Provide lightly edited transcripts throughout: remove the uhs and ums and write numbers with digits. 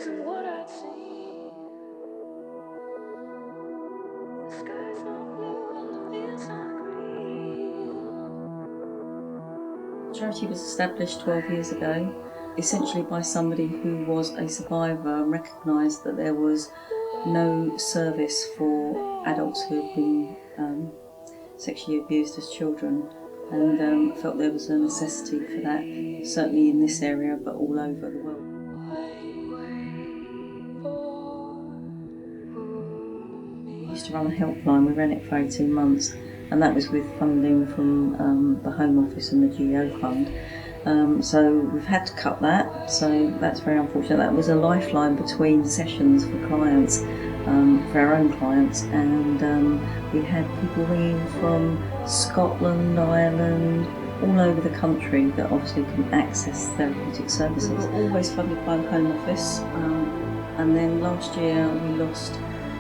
isn't what I'd see. The sky's not blue and the fields not green. Charity was established 12 years ago, essentially by somebody who was a survivor and recognised that there was no service for adults who had been sexually abused as children, and felt there was a necessity for that, certainly in this area but all over the world. We used to run a helpline. We ran it for 18 months, and that was with funding from the Home Office and the GO Fund. So we've had to cut that, so that's very unfortunate. That was a lifeline between sessions for clients, for our own clients, and we had people ringing from Scotland, Ireland, all over the country that obviously couldn't access therapeutic services. We were always funded by the Home Office, and then last year we lost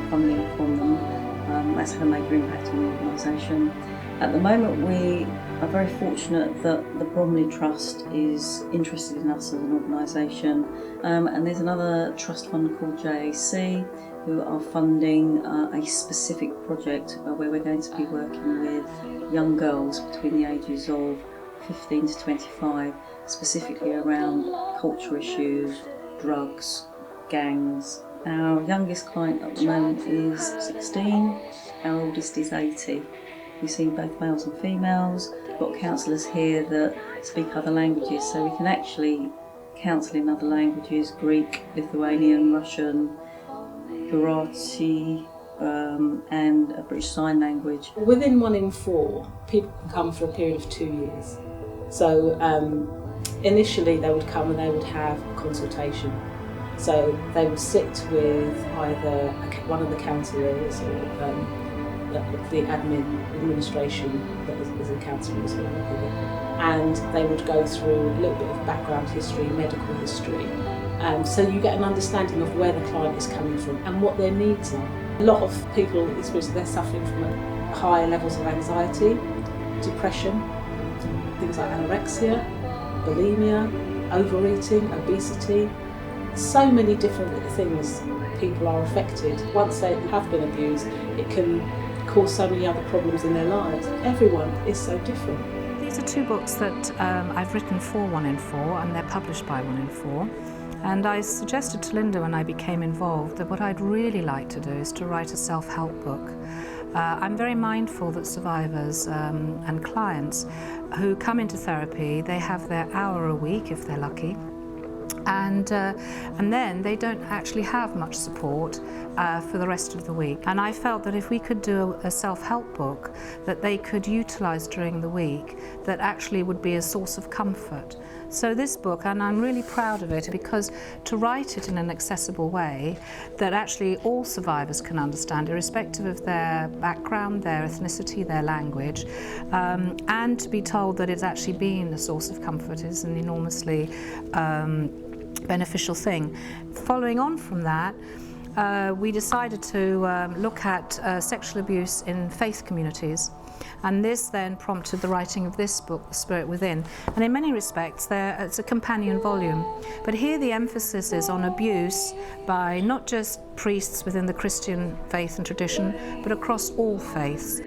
funding from them. That's had a major impact on the organisation. At the moment we are very fortunate that the Bromley Trust is interested in us as an organisation, and there's another trust fund called JAC who are funding a specific project where we're going to be working with young girls between the ages of 15 to 25, specifically around culture issues, drugs, gangs. Our youngest client at the moment is 16, our oldest is 80. We see both males and females. We've got counsellors here that speak other languages, so we can actually counsel in other languages: Greek, Lithuanian, Russian, Gujarati, and a British Sign Language. Within 1 in 4, people can come for a period of 2 years. So initially they would come and they would have a consultation. So they would sit with either one of the counsellors or the administration that is a counsellor as well, and they would go through a little bit of background history, medical history, so you get an understanding of where the client is coming from and what their needs are. A lot of people experience they're suffering from higher levels of anxiety, depression, things like anorexia, bulimia, overeating, obesity. So many different things people are affected. Once they have been abused, it can cause so many other problems in their lives. Everyone is so different. These are 2 books that I've written for 1 in 4, and they're published by 1 in 4. And I suggested to Linda when I became involved that what I'd really like to do is to write a self-help book. I'm very mindful that survivors and clients who come into therapy, they have their hour a week if they're lucky. And then they don't actually have much support for the rest of the week. And I felt that if we could do a self-help book that they could utilise during the week, that actually would be a source of comfort. So this book, and I'm really proud of it, because to write it in an accessible way that actually all survivors can understand, irrespective of their background, their ethnicity, their language, and to be told that it's actually been a source of comfort is an enormously beneficial thing. Following on from that, we decided to look at sexual abuse in faith communities, and this then prompted the writing of this book, The Spirit Within. And in many respects it's a companion volume, but here the emphasis is on abuse by not just priests within the Christian faith and tradition, but across all faiths.